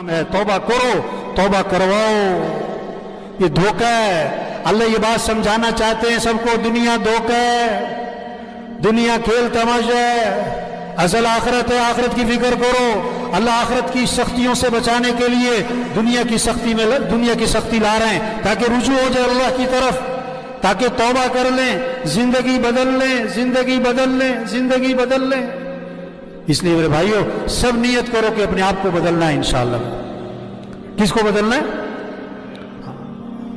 ہے توبہ کرو، توبہ کرواؤ، یہ دھوکہ ہے۔ اللہ یہ بات سمجھانا چاہتے ہیں سب کو، دنیا دھوکہ ہے، دنیا کھیل تماشا ہے، اصل آخرت ہے، آخرت کی فکر کرو۔ اللہ آخرت کی سختیوں سے بچانے کے لیے دنیا کی سختی لا رہے ہیں تاکہ رجوع ہو جائے اللہ کی طرف، تاکہ توبہ کر لیں، زندگی بدل لیں، زندگی بدل لیں، زندگی بدل لیں۔ اس لیے میرے بھائیوں سب نیت کرو کہ اپنے آپ کو بدلنا ہے انشاءاللہ۔ کس کو بدلنا ہے؟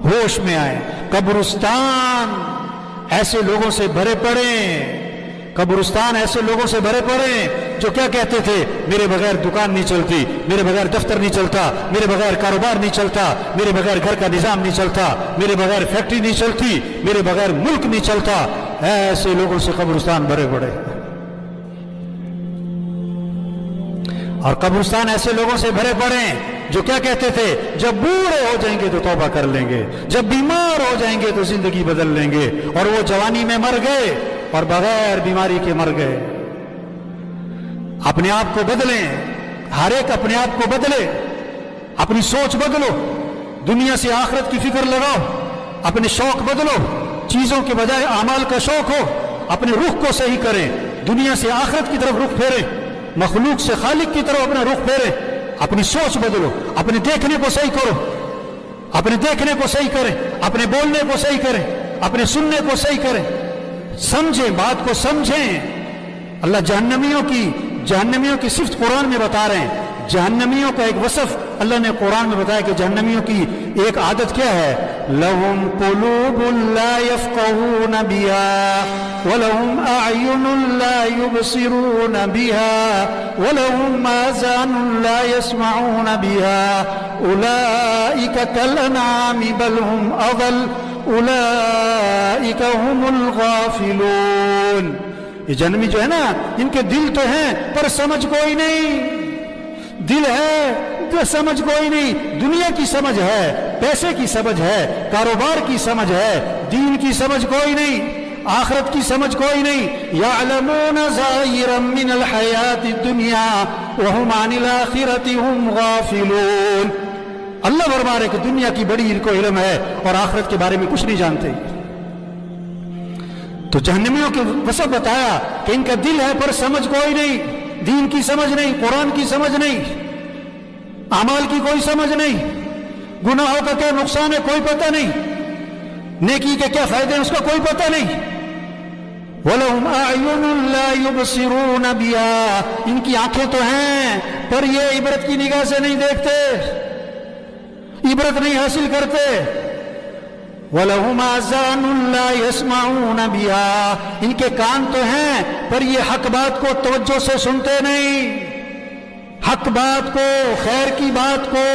ہوش میں آئے۔ قبرستان ایسے لوگوں سے بھرے پڑے، قبرستان ایسے لوگوں سے بھرے پڑے جو کیا کہتے تھے؟ میرے بغیر دکان نہیں چلتی، میرے بغیر دفتر نہیں چلتا، میرے بغیر کاروبار نہیں چلتا، میرے بغیر گھر کا نظام نہیں چلتا، میرے بغیر فیکٹری نہیں چلتی، میرے بغیر ملک نہیں چلتا۔ ایسے لوگوں سے قبرستان بھرے پڑے۔ اور قبرستان ایسے لوگوں سے بھرے پڑے جو کیا کہتے تھے؟ جب بوڑھے ہو جائیں گے تو توبہ کر لیں گے، جب بیمار ہو جائیں گے تو زندگی بدل لیں گے، اور وہ جوانی میں مر گئے اور بغیر بیماری کے مر گئے۔ اپنے آپ کو بدلیں، ہر ایک اپنے آپ کو بدلے، اپنی سوچ بدلو، دنیا سے آخرت کی فکر لگاؤ، اپنے شوق بدلو، چیزوں کے بجائے اعمال کا شوق ہو، اپنے رخ کو صحیح کریں، دنیا سے آخرت کی طرف رخ پھیریں، مخلوق سے خالق کی طرف اپنا رخ پھیریں، اپنی سوچ بدلو، اپنے دیکھنے کو صحیح کرو، اپنے دیکھنے کو صحیح کریں، اپنے بولنے کو صحیح کریں، اپنے سننے کو صحیح کریں، سمجھیں، بات کو سمجھیں۔ اللہ جہنمیوں کی صفت قرآن میں بتا رہے ہیں۔ جہنمیوں کا ایک وصف اللہ نے قرآن میں بتایا کہ جہنمیوں کی ایک عادت کیا ہے؟ لَهُمْ قُلُوبٌ لَا يَفْقَهُونَ بِهَا وَلَهُمْ أَعْيُنٌ لَا يُبْصِرُونَ بِهَا وَلَهُمْ آذَانٌ لَا يَسْمَعُونَ بِهَا أُولَئِكَ كَالْأَنْعَامِ بَلْ هُمْ أَضَلُّ أُولَئِكَ هُمُ الْغَافِلُونَ۔ یہ جہنمی جو ہے نا، ان کے دل تو ہیں پر سمجھ کوئی نہیں، دل ہے تو سمجھ کوئی نہیں۔ دنیا کی سمجھ ہے، پیسے کی سمجھ ہے، کاروبار کی سمجھ ہے، دین کی سمجھ کوئی نہیں، آخرت کی سمجھ کوئی نہیں۔ یعلمون ظاہرا من الحیات الدنیا وہم عن الآخرۃ ہم غافلون۔ اللہ فرما رہے کہ دنیا کی بڑی ان کو علم ہے اور آخرت کے بارے میں کچھ نہیں جانتے۔ تو جہنمیوں کے وصف بتایا کہ ان کا دل ہے پر سمجھ کوئی نہیں، دین کی سمجھ نہیں، قرآن کی سمجھ نہیں، اعمال کی کوئی سمجھ نہیں، گناہوں کا کیا نقصان ہے کوئی پتہ نہیں، نیکی کے کیا فائدے ہیں اس کا کوئی پتہ نہیں۔ وَلَهُمْ أَعْيُنٌ لَا يُبْصِرُونَ بِهَا، ان کی آنکھیں تو ہیں پر یہ عبرت کی نگاہ سے نہیں دیکھتے، عبرت نہیں حاصل کرتے۔ وَلَهُمْ آذَانٌ لَا يَسْمَعُونَ بِهَا، ان کے کان تو ہیں پر یہ حق بات کو توجہ سے سنتے نہیں، حق بات کو، خیر کی بات کو،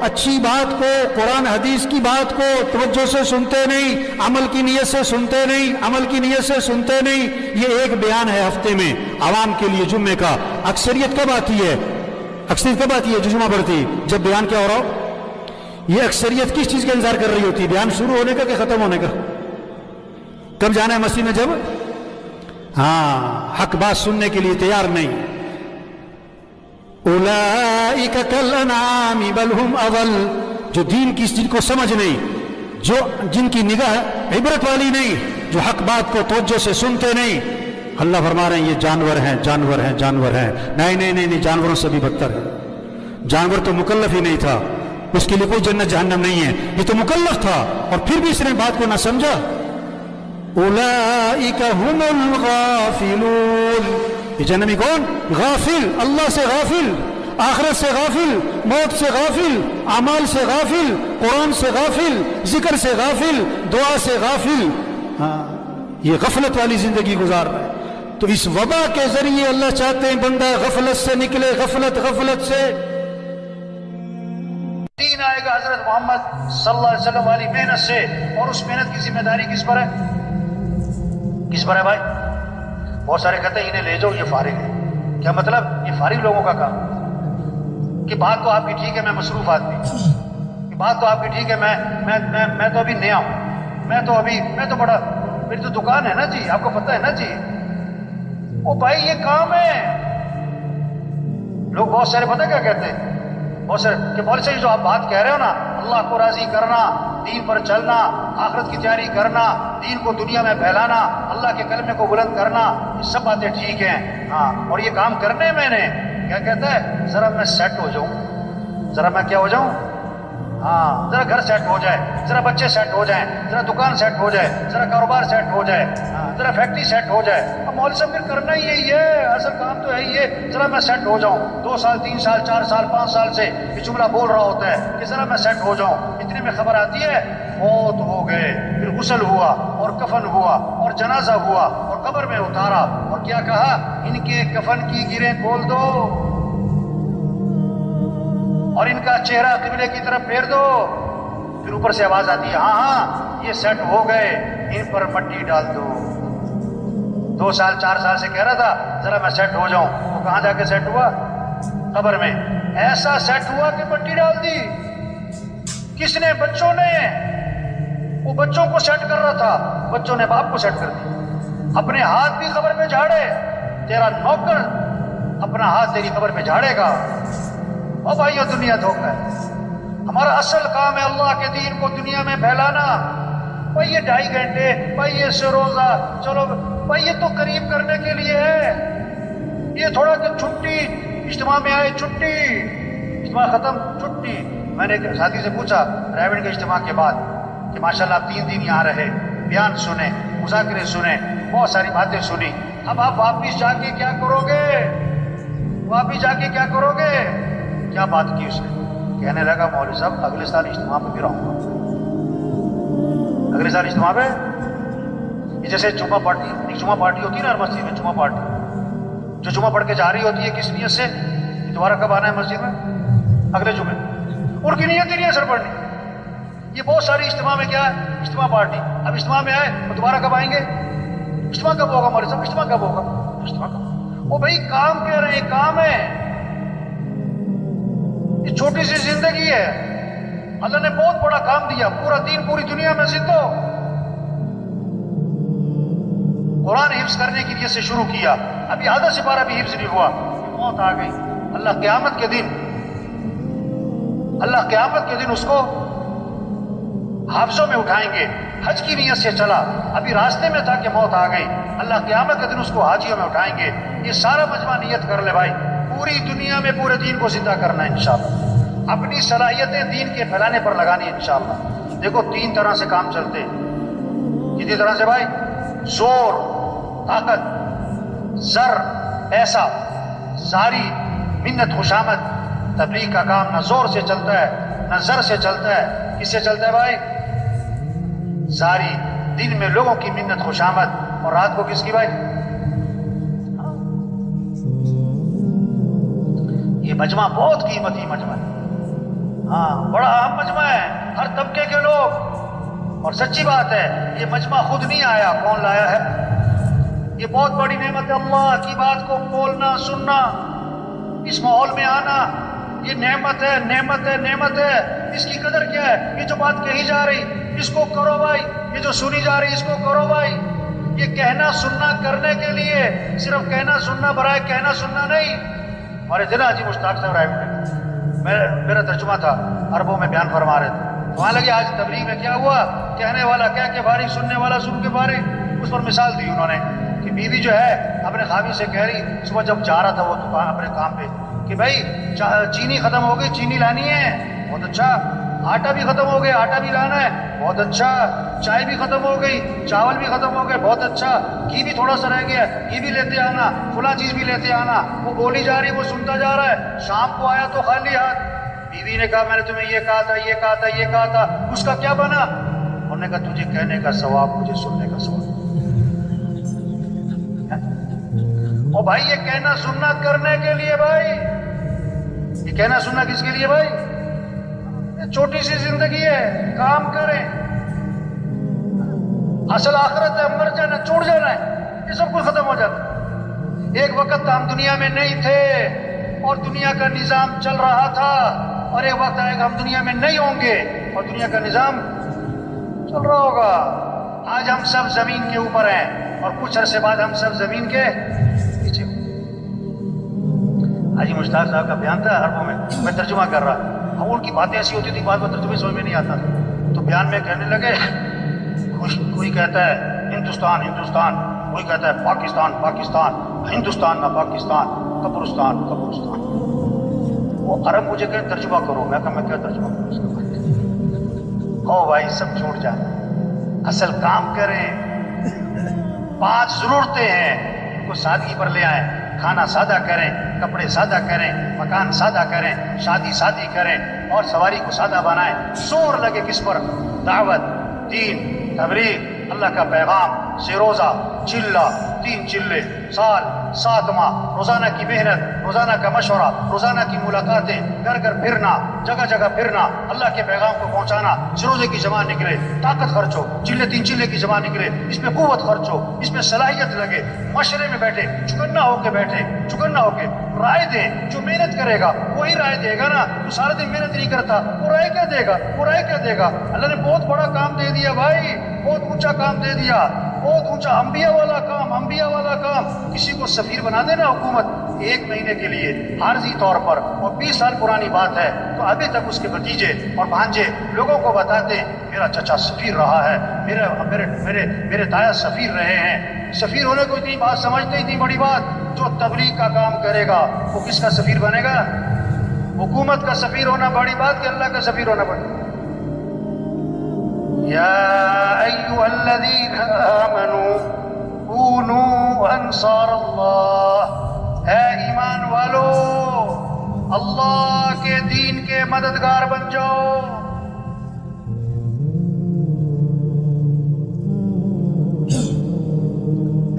اچھی بات کو، قرآن حدیث کی بات کو توجہ سے سنتے نہیں، عمل کی نیت سے سنتے نہیں، عمل کی نیت سے سنتے نہیں۔ یہ ایک بیان ہے ہفتے میں عوام کے لیے جمعے کا۔ اکثریت کب آتی ہے؟ اکثریت کب آتی ہے جو جمعہ پڑھتی؟ جب بیان کیا ہو رہا ہو۔ یہ اکثریت کس چیز کا انتظار کر رہی ہوتی ہے؟ بیان شروع ہونے کا کہ ختم ہونے کا؟ کب جانا ہے مسجد میں؟ جب حق بات سننے کے لیے تیار نہیں۔ اولئک کالانعام بل ہم اضل، جو دین کی جن کو سمجھ نہیں، جو جن کی نگاہ عبرت والی نہیں، جو حق بات کو توجہ سے سنتے نہیں، اللہ فرما رہے ہیں یہ جانور ہیں، جانور ہیں، جانور ہیں۔ نہیں، جانوروں سے بھی بدتر ہے۔ جانور تو مکلف ہی نہیں تھا، اس کے لیے کوئی جنت جہنم نہیں ہے، یہ تو مکلف تھا اور پھر بھی اس نے بات کو نہ سمجھا۔ اولئک هم الغافلون، یہ جہنمی کون؟ غافل، اللہ سے غافل، آخرت سے غافل، موت سے غافل، اعمال سے غافل، قرآن سے غافل، ذکر سے غافل، دعا سے غافل، یہ غفلت والی زندگی گزار رہا ہے۔ تو اس وبا کے ذریعے اللہ چاہتے ہیں بندہ غفلت سے نکلے، غفلت سے۔ دین آئے گا حضرت محمد صلی اللہ علیہ وسلم والی محنت سے، اور اس محنت کی ذمہ داری کس پر ہے؟ کس پر ہے بھائی؟ بہت سارے کہتے ہیں انہیں لے جاؤ یہ فارغ ہے۔ کیا مطلب؟ یہ فارغ لوگوں کا کام کہ بات تو آپ کی ٹھیک ہے، میں مصروف آدمی، کہ بات تو آپ کی ٹھیک ہے، میں تو ابھی نیا ہوں، میں تو بڑا، میری تو دکان ہے نا جی، آپ کو پتہ ہے نا جی۔ او بھائی یہ کام ہے۔ لوگ بہت سارے پتہ کیا کہتے ہیں؟ بہت سارے کہ مولوی صاحب جو آپ بات کہہ رہے ہو نا، اللہ کو راضی کرنا، دین پر چلنا، آخرت کی تیاری کرنا، دین کو دنیا میں پھیلانا، اللہ کے کلمے کو بلند کرنا، یہ سب باتیں ٹھیک ہیں، ہاں، اور یہ کام کرنے میں نے کیا کہتا ہے، ذرا میں سیٹ ہو جاؤں، ذرا میں کیا ہو جاؤں، ہاں، ذرا گھر سیٹ ہو جائے، ذرا بچے سیٹ ہو جائیں، ذرا دکان سیٹ ہو جائے، ذرا کاروبار سیٹ ہو جائے، ہاں، ذرا فیکٹری سیٹ ہو جائے۔ اب مولوی صاحب پھر کرنا ہی یہی ہے، اصل کام تو ہے یہ، ذرا میں سیٹ ہو جاؤں۔ 2 سال 3 سال 4 سال 5 سال سے یہ جملہ بول رہا ہوتا ہے کہ ذرا میں سیٹ ہو جاؤں، اتنے میں خبر آتی ہے موت ہو گئے، پھر غسل ہوا اور کفن ہوا اور جنازہ ہوا اور قبر میں اتارا، اور کیا کہا، ان کے کفن کی گریں کھول دو اور ان کا چہرہ قبلے کی طرف پھیر دو۔ پھر اوپر سے آواز آتی ہے، ہاں ہاں یہ سیٹ ہو گئے، ان پر مٹی ڈال دو۔ 2 سال 4 سال سے کہہ رہا تھا ذرا میں سیٹ ہو جاؤں، تو کہاں جا کے سیٹ ہوا؟ قبر میں۔ ایسا سیٹ ہوا کہ مٹی ڈال دی۔ کس نے؟ بچوں نے۔ وہ بچوں کو سیٹ کر رہا تھا، بچوں نے باپ کو سیٹ کر دیا۔ اپنے ہاتھ بھی قبر میں جھاڑے، تیرا نوکر اپنا ہاتھ تیری قبر میں جھاڑے گا۔ اور بھائیو دنیا دھوکہ ہے، ہمارا اصل کام ہے اللہ کے دین کو دنیا میں پھیلانا۔ بھائی یہ 2.5 گھنٹے، بھائی یہ روزہ، چلو بھائی یہ تو قریب کرنے کے لیے ہے، یہ تھوڑا کہ چھٹی، اجتماع میں آئے چھٹی، اجتماع ختم چھٹی۔ میں نے ایک ساتھی سے پوچھا رائے کے اجتماع کے بعد کہ ماشاءاللہ آپ 3 دن یہاں رہے، بیان سنے، مذاکرے سنے، بہت ساری باتیں سنی، اب آپ واپس جا کے کیا کرو گے؟ واپس جا کے کیا کرو گے؟ کیا بات کی اس نے؟ کہنے لگا مولوی صاحب اگلے سال اجتماع پہ بھی رہوں گا، اگلے سال اجتماع پہ۔ یہ جیسے جمعہ پارٹی، ایک جمعہ پارٹی ہوتی ہے نا ہر مسجد میں، جمعہ پارٹی جو جمعہ پڑھ کے جا رہی ہوتی ہے، کس نیت سے؟ دوبارہ کب آنا ہے مسجد میں؟ اگلے جمعے۔ ان کی نیت ہی نہیں ہے سر پڑھنی۔ یہ بہت ساری اجتماع میں کیا ہے؟ اجتماع پارٹی۔ اب اجتماع میں آئے تو دوبارہ کب آئیں گے؟ اجتماع کب ہوگا مولوی صاحب؟ اجتماع کب ہوگا؟ اجتماع کب؟ وہ بھائی کام کہہ رہے ہیں، کام ہے، یہ چھوٹی سی زندگی ہے، اللہ نے بہت بڑا کام دیا، پورا دین پوری دنیا میں زندہ ہو۔ قرآن حفظ کرنے کی نیت سے شروع کیا، ابھی آدھا سپارہ بھی حفظ نہیں ہوا، موت آ گئی۔ اللہ قیامت کے دن، اللہ قیامت کے دن اس کو حافظوں میں اٹھائیں گے۔ حج کی نیت سے چلا، ابھی راستے میں تھا کہ موت آ گئی، اللہ قیامت کے دن اس کو حاجیوں میں اٹھائیں گے۔ یہ سارا مجمع نیت کر لے بھائی، پوری دنیا میں پورے دین کو زندہ کرنا ہے انشاءاللہ، اپنی صلاحیتیں دین کے پھیلانے پر لگانی ہے انشاءاللہ۔ دیکھو 3 طرح سے کام چلتے ہیں، کتنی طرح سے بھائی؟ زور، طاقت، زر، پیسہ، زاری، منت، خوشامد۔ تبلیغ کا کام نہ زور سے چلتا ہے نہ زر سے چلتا ہے، کس سے چلتا ہے بھائی؟ زاری، دن میں لوگوں کی منت خوشامد، اور رات کو کس کی بھائی؟ یہ مجمع بہت قیمتی مجمع ہے، ہاں بڑا اہم مجمع ہے، ہر طبقے کے لوگ۔ اور سچی بات ہے یہ مجمع خود نہیں آیا، کون لایا ہے؟ یہ بہت بڑی نعمت ہے، اللہ کی بات کو بولنا، سننا، اس ماحول میں آنا، یہ نعمت ہے، نعمت ہے، نعمت ہے۔ اس کی قدر کیا ہے؟ یہ جو بات کہی جا رہی اس کو کرو بھائی، یہ جو سنی جا رہی اس کو کرو بھائی۔ یہ کہنا سننا کرنے کے لیے، صرف کہنا سننا برائے کہنا سننا نہیں۔ ہمارے ضلع حاجی مشتاق صاحب رائے میرا ترجمہ تھا، عربوں میں بیان فرما رہے تھے، وہاں لگے آج تبلیغ میں کیا ہوا، کہنے والا کہہ کے فارغ، سننے والا سن کے فارغ۔ اس پر مثال دی انہوں نے کہ بیوی جو ہے اپنے خاوند سے کہہ رہی، صبح جب جا رہا تھا وہ دکان اپنے کام پہ، کہ بھائی چینی ختم ہو گئی، چینی لانی ہے، بہت اچھا۔ آٹا بھی ختم ہو گیا، آٹا بھی لانا ہے، بہت اچھا۔ چائے بھی ختم ہو گئی، چاول بھی ختم ہو گئے، بہت اچھا۔ گھی بھی تھوڑا سا رہ گیا، گھی بھی لیتے آنا، فلاں چیز بھی لیتے آنا۔ وہ بولی جا رہی، وہ سنتا جا رہا ہے۔ شام کو آیا تو خالی ہاتھ، بیوی نے کہا میں نے تمہیں یہ کہا تھا، یہ کہا تھا، یہ کہا تھا، اس کا کیا بنا؟ انہوں نے کہا تجھے کہنے کا ثواب، مجھے سننے کا ثواب۔ اور بھائی یہ کہنا سننا کرنے کے لیے بھائی، یہ کہنا سننا کس کے لیے بھائی؟ یہ چھوٹی سی زندگی ہے، کام کریں، اصل آخرت ہے، مر جانا، چھوڑ جانا ہے، یہ سب کچھ ختم ہو جاتا ہے۔ ایک وقت ہم دنیا میں نہیں تھے اور دنیا کا نظام چل رہا تھا، اور ایک وقت آئے گا ہم دنیا میں نہیں ہوں گے اور دنیا کا نظام چل رہا ہوگا۔ آج ہم سب زمین کے اوپر ہیں اور کچھ عرصے بعد ہم سب زمین کے پیچھے۔ حاجی مشتاق صاحب کا بیان تھا عربوں میں ترجمہ کر رہا. اب ان کی باتیں ایسی ہوتی تھی بعد میں ترجمے سمجھ میں نہیں آتا تو بیان میں کہنے لگے کوئی کہتا ہے ہندوستان ہندوستان, کوئی کہتا ہے پاکستان پاکستان, ہندوستان نہ پاکستان, قبرستان قبرستان. وہ عرب مجھے کہے ترجمہ کرو, میں کہا میں کیا ترجمہ کروں اس کا. او بھائی سب چھوڑ جائیں, اصل کام کریں. 5 ضرورتیں ہیں ان کو سادگی پر لے آئیں. کھانا سادہ کریں, کپڑے سادہ کریں, مکان سادہ کریں, شادی سادی کریں اور سواری کو سادہ بنائیں. زور لگے کس پر؟ دعوت, دین, تبلیغ, اللہ کا پیغام, سے روزہ, چلہ, 3 چلے, سال, 7 ماہ, روزانہ کی محنت, روزانہ کا مشورہ, روزانہ کی ملاقاتیں, گھر گھر پھرنا, جگہ جگہ پھرنا, اللہ کے پیغام کو پہنچانا. روزے کی زبان نکلے, طاقت خرچ ہو, 3 چلے کی زبان نکلے, اس میں قوت خرچ ہو, اس میں صلاحیت لگے, معاشرے میں بیٹھے, چکنا ہو کے بیٹھے, چکنا ہو کے رائے دیں. جو محنت کرے گا وہی رائے دے گا نا. تو سارا دن محنت نہیں کرتا وہ رائے کیا دے گا, وہ رائے کیا دے گا؟ اللہ نے بہت بڑا کام دے دیا بھائی, بہت اونچا کام دے دیا, بہت اونچا, انبیاء والا کام, انبیاء والا کام. کسی کو سفیر بنا دینا حکومت 1 مہینے کے لیے عارضی طور پر, اور 20 سال پرانی بات ہے تو ابھی تک اس کے بھتیجے اور بھانجے لوگوں کو بتاتے میرا چچا سفیر رہا ہے, میرے دایا سفیر رہے ہیں. سفیر ہونے کو اتنی بات سمجھتے, اتنی بڑی بات. جو تبلیغ کا کام کرے گا وہ کس کا سفیر بنے گا؟ حکومت کا سفیر ہونا بڑی بات کہ اللہ کا سفیر ہونا بڑی. یا ایھا الذین آمنوا کونوا انصار اللہ, اے ایمان والو اللہ کے دین کے مددگار بن جاؤ.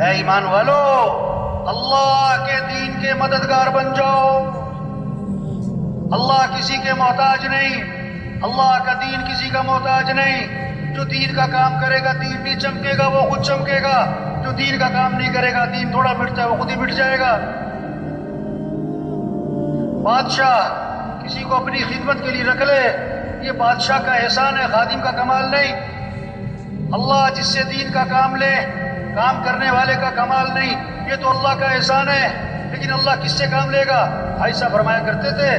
اے ایمان والو اللہ کے دین کے مددگار بن جاؤ. اللہ کسی کے محتاج نہیں, اللہ کا دین کسی کا محتاج نہیں. جو دین کا کام کرے گا دین بھی چمکے گا, وہ خود چمکے گا. جو دین کا کام نہیں کرے گا دین تھوڑا مٹتا ہے وہ خود ہی مٹ جائے گا. بادشاہ کسی کو اپنی خدمت کے لیے رکھ لے, یہ بادشاہ کا احسان ہے, خادم کا کمال نہیں. اللہ جس سے دین کا کام لے, کام کرنے والے کا کمال نہیں, یہ تو اللہ کا احسان ہے. لیکن اللہ کس سے کام لے گا؟ بھائی صاحب فرمایا کرتے تھے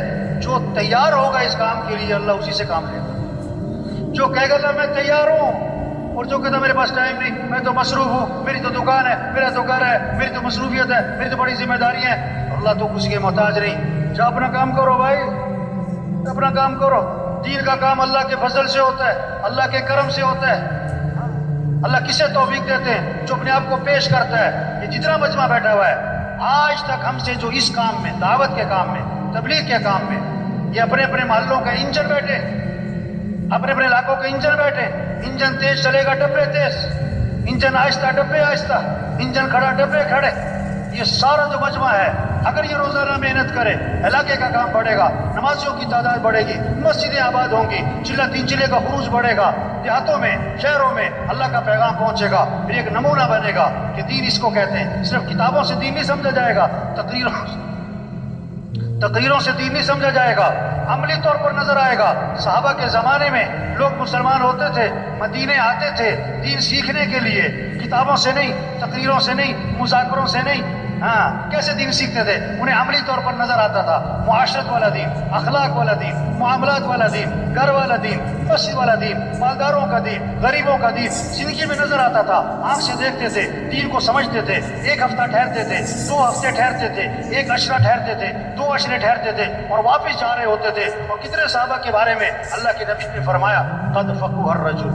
جو تیار ہوگا اس کام کے لیے اللہ اسی سے کام لے گا. جو کہے گا میں تیار ہوں, اور جو کہتا میرے پاس ٹائم نہیں, میں تو مصروف ہوں, میری تو دکان ہے, میرا تو گھر ہے, میری تو مصروفیت ہے, میری تو بڑی ذمہ داری ہے, اللہ تو کسی کے محتاج نہیں. جا اپنا کام کرو بھائی, اپنا کام کرو. دین کا کام اللہ کے فضل سے ہوتا ہے, اللہ کے کرم سے ہوتا ہے. اللہ کسے توفیق دیتے ہیں؟ جو اپنے آپ کو پیش کرتا ہے. یہ جتنا مجمع بیٹھا ہوا ہے آج تک ہم سے جو اس کام میں, دعوت کے کام میں, تبلیغ کے کام میں, یہ اپنے اپنے محلوں کا انجن بیٹھے, اپنے اپنے علاقوں کے انجن بیٹھے. انجن تیز چلے گا ڈبے تیز, انجن آہستہ ڈبے آہستہ, انجن کھڑا ڈبے کھڑے. یہ سارا جو مجمع ہے اگر یہ روزانہ محنت کرے علاقے کا کام بڑھے گا, نمازیوں کی تعداد بڑھے گی, مسجدیں آباد ہوں گی, 3 چلے کا خروج بڑھے گا, دیہاتوں میں شہروں میں اللہ کا پیغام پہنچے گا. پھر ایک نمونہ بنے گا کہ دین اس کو کہتے ہیں. صرف کتابوں سے دین نہیں سمجھا جائے گا, تقریروں سے دین نہیں سمجھا جائے گا, عملی طور پر نظر آئے گا. صحابہ کے زمانے میں لوگ مسلمان ہوتے تھے, مدینے آتے تھے دین سیکھنے کے لیے, کتابوں سے نہیں, تقریروں سے نہیں, مذاکروں سے نہیں. ہاں کیسے دین سیکھتے تھے؟ انہیں عملی طور پر نظر آتا تھا. معاشرت والا دین, اخلاق والا دین, معاملات والا دین, گھر والا دین, مسجد والا دین, مالداروں کا دین, غریبوں کا دین زندگی میں نظر آتا تھا. آنکھ سے دیکھتے تھے, دین کو سمجھتے تھے. 1 ہفتہ ٹھہرتے تھے, 2 ہفتے ٹھہرتے تھے, 1 عشرہ ٹھہرتے تھے, 2 عشرے ٹھہرتے تھے اور واپس جا رہے ہوتے تھے. اور کتنے صحابہ کے بارے میں اللہ کے نبی نے فرمایا قد فقہ الرجل,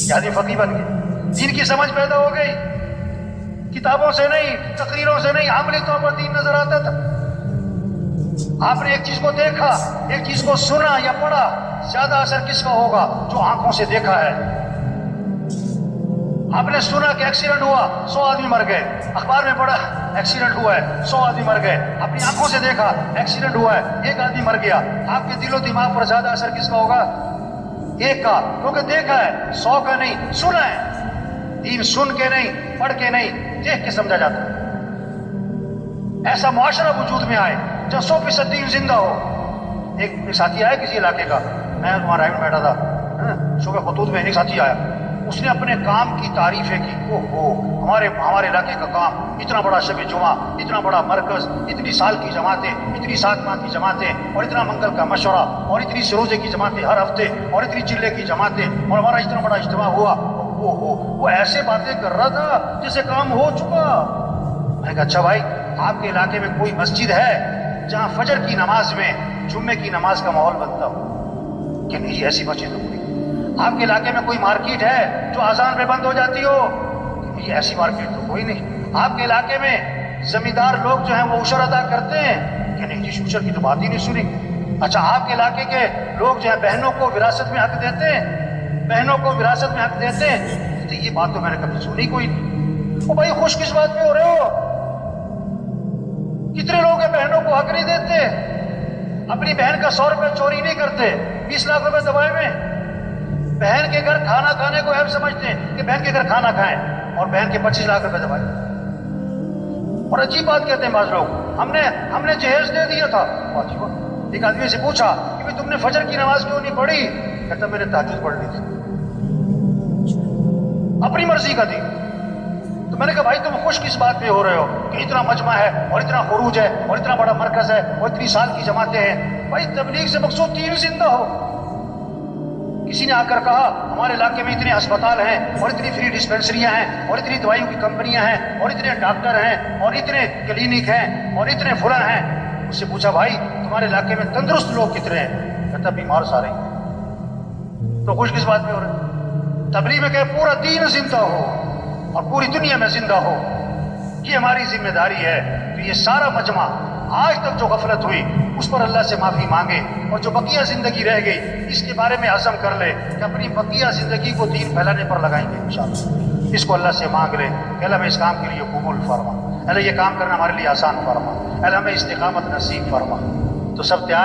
یعنی فقیہ بن گئے, دین کی سمجھ پیدا ہو گئی. کتابوں سے نہیں, تقریروں سے نہیں, عملی طور پر دین نظر آتا تھا. آپ نے ایک چیز کو دیکھا, ایک چیز کو سنا یا پڑھا, زیادہ اثر کس کا ہوگا؟ جو آنکھوں سے دیکھا ہے. آپ نے سنا کہ ایکسیڈنٹ ہوا, 100 آدمی مر گئے, اخبار میں پڑھا ایکسیڈنٹ ہوا ہے, 100 آدمی مر گئے. اپنی آنکھوں سے دیکھا ایکسیڈنٹ ہوا ہے, 1 آدمی مر گیا. آپ کے دل و دماغ پر زیادہ اثر کس کا ہوگا؟ 1 کا, کیونکہ دیکھا ہے, 100 کا نہیں, سنا ہے. دین سن کے نہیں, پڑھ کے نہیں, دیکھ کے سمجھا جاتا ہے. ایسا معاشرہ وجود میں آئے جب 100% دین زندہ ہو. ایک ساتھی آیا کسی علاقے کا, میں وہاں رائے میں بیٹھا تھا, صبح خطوط میں ایک ساتھی آیا, اس نے اپنے کام کی تعریفیں کی. ہمارے علاقے کا کام اتنا بڑا شب جمعہ، اتنا بڑا مرکز، اتنی سال کی جماعتیں، اتنی 7 ماہ کی جماعتیں، اور اتنا منگل کا مشورہ، اور اتنی سروزے کی جماعتیں ہر ہفتے، اور اتنی چلے کی جماعتیں، اور ہمارا اتنا بڑا اجتماع ہوا. وہ ایسے باتیں کر رہا تھا جیسے کام ہو چکا. میں نے کہا اچھا بھائی، آپ کے علاقے میں کوئی مسجد ہے جہاں فجر کی نماز میں جمعے کی نماز کا ماحول بنتا ہو؟ کہ نہیں، ایسی مسجد تو کوئی. آپ کے علاقے میں کوئی مارکیٹ ہے جو اذان پہ بند ہو جاتی ہو؟ کہ نہیں، ایسی مارکیٹ تو کوئی نہیں. آپ کے علاقے میں زمیندار لوگ جو ہیں وہ عشر ادا کرتے ہیں؟ کہ نہیں جی، عشر کی تو بات ہی نہیں سنی. اچھا، آپ کے علاقے کے لوگ جو ہے بہنوں کو وراثت میں حق دیتے ہیں؟ بہنوں کو وراثت میں حق دیتے ہیں؟ تو یہ بات تو میں نے کبھی سنی کوئی نہیں. او بھائی، خوش کس بات پہ ہو رہے ہو؟ کتنے لوگ ہیں بہنوں کو حق نہیں دیتے، اپنی بہن کا 100 روپے چوری نہیں کرتے، 20 لاکھ روپے دبائے میں. بہن کے گھر کھانا کھانے کو عیب سمجھتے ہیں کہ بہن کے گھر کھانا کھائیں، اور بہن کے 25 لاکھ روپے دبائے. اور عجیب بات کہتے ہیں بعض لوگ، ہم نے جہیز دے دیا تھا. ایک آدمی سے پوچھا کہ بھئی تم نے فجر کی نماز کیوں نہیں پڑھی؟ کہتا میں نے تہجد پڑھ لی تھی. اپنی مرضی کا دی. تو میں نے کہا بھائی تم خوش کس بات پہ ہو رہے ہو کہ اتنا مجمع ہے، اور اتنا خروج ہے، اور اتنا بڑا مرکز ہے، اور اتنی سال کی جماعتیں ہیں؟ بھائی تبلیغ سے مقصود دین زندہ ہو. کسی نے آ کر کہا ہمارے علاقے میں اتنے ہسپتال ہیں، اور اتنی فری ڈسپینسریاں ہیں، اور اتنی دوائیوں کی کمپنیاں ہیں، اور اتنے ڈاکٹر ہیں، اور اتنے کلینک ہیں، اور اتنے فلاں ہیں. اس سے پوچھا بھائی تمہارے علاقے میں تندرست لوگ کتنے ہیں؟ کہتا بیمار سارے ہیں. تو خوش کس بات پہ ہو رہے ہیں؟ تبلیغ میں کہ پورا دین زندہ ہو اور پوری دنیا میں زندہ ہو، یہ ہماری ذمہ داری ہے. تو یہ سارا مجمع آج تک جو غفلت ہوئی اس پر اللہ سے معافی مانگے، اور جو بقیہ زندگی رہ گئی اس کے بارے میں عزم کر لے کہ اپنی بقیہ زندگی کو دین پھیلانے پر لگائیں گے انشاءاللہ. اس کو اللہ سے مانگ لے کہ اللہ ہمیں اس کام کے لیے قبول فرما، اللہ یہ کام کرنا ہمارے لیے آسان فرما، اللہ ہمیں استقامت نصیب فرما. تو سب تیار